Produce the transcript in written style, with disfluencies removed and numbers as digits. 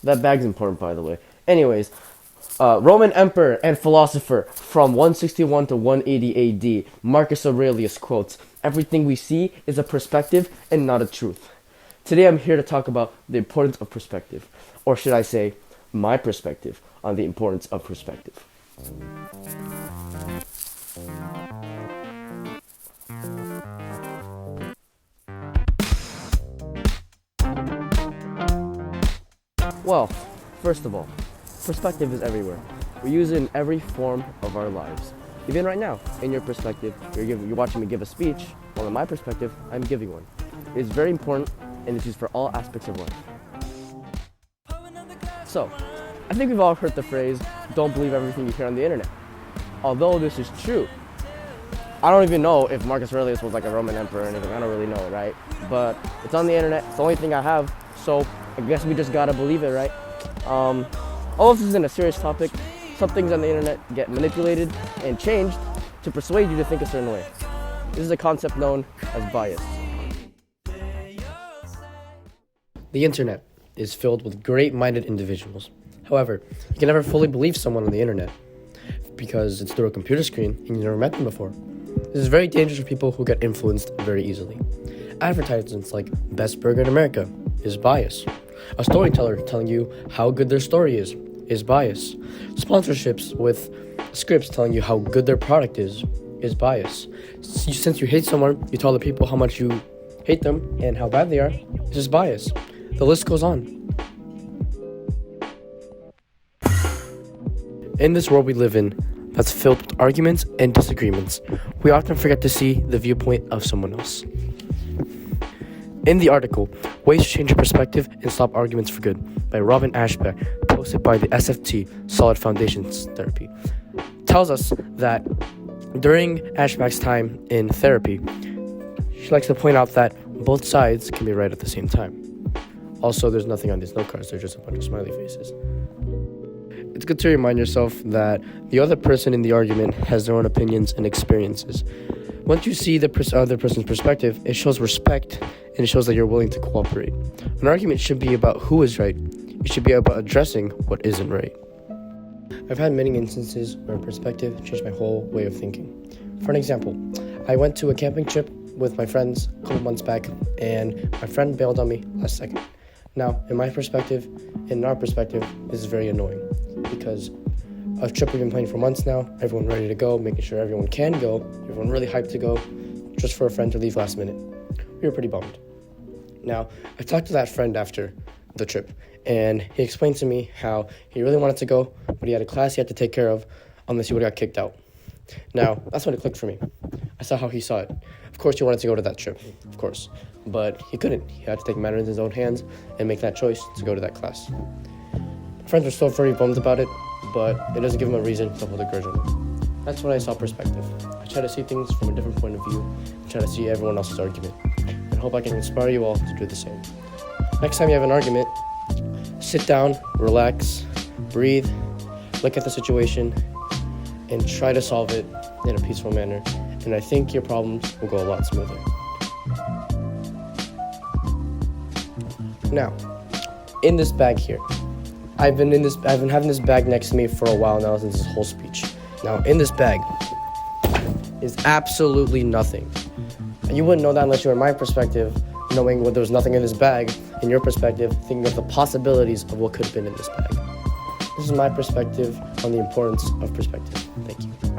That bag's important, by the way. Anyways, Roman emperor and philosopher from 161 to 180 AD, Marcus Aurelius quotes, "Everything we see is a perspective and not a truth." Today I'm here to talk about the importance of perspective, or should I say, my perspective on the importance of perspective. Well, first of all, perspective is everywhere. We use it in every form of our lives. Even right now, in your perspective, you're watching me give a speech, while in my perspective, I'm giving one. It is very important, and it's used for all aspects of life. So, I think we've all heard the phrase, "Don't believe everything you hear on the internet." Although this is true, I don't even know if Marcus Aurelius was like a Roman emperor or anything. I don't really know, right? But it's on the internet. It's the only thing I have. So I guess we just gotta believe it, right? All of this isn't a serious topic. Some things on the internet get manipulated and changed to persuade you to think a certain way. This is a concept known as bias. The internet is filled with great-minded individuals. However, you can never fully believe someone on the internet because it's through a computer screen and you never met them before. This is very dangerous for people who get influenced very easily. Advertisements like Best Burger in America is bias. A storyteller telling you how good their story is bias. Sponsorships with scripts telling you how good their product is bias. Since you hate someone, you tell the people how much you hate them and how bad they are. This is bias. The list goes on. In this world we live in, that's filled with arguments and disagreements, we often forget to see the viewpoint of someone else. In the article, Ways to Change Your Perspective and Stop Arguments for Good by Robin Ashbeck, posted by the SFT, Solid Foundations Therapy, tells us that during Ashbeck's time in therapy, she likes to point out that both sides can be right at the same time. Also, there's nothing on these note cards, they're just a bunch of smiley faces. It's good to remind yourself that the other person in the argument has their own opinions and experiences. Once you see the other person's perspective, it shows respect and it shows that you're willing to cooperate. An argument should be about who is right. It should be about addressing what isn't right. I've had many instances where perspective changed my whole way of thinking. For an example, I went to a camping trip with my friends a couple months back, and my friend bailed on me last second. Now, in my perspective, in our perspective, this is very annoying because a trip we've been planning for months now, everyone ready to go, making sure everyone can go, everyone really hyped to go, just for a friend to leave last minute. We were pretty bummed. Now, I talked to that friend after the trip, and he explained to me how he really wanted to go, but he had a class he had to take care of unless he would have got kicked out. Now, that's when it clicked for me. I saw how he saw it. Of course he wanted to go to that trip, of course, but he couldn't. He had to take matters in his own hands and make that choice to go to that class. Friends were still very bummed about it, but it doesn't give him a reason to hold a grudge on it. That's when I saw perspective. I try to see things from a different point of view and try to see everyone else's argument, and hope I can inspire you all to do the same. Next time you have an argument, sit down, relax, breathe, look at the situation, and try to solve it in a peaceful manner, and I think your problems will go a lot smoother. Now, in this bag here, I've been having this bag next to me for a while now since this whole speech. Now, in this bag is absolutely nothing. And you wouldn't know that unless you were in my perspective, knowing there was nothing in this bag, in your perspective, thinking of the possibilities of what could have been in this bag. This is my perspective on the importance of perspective. Thank you.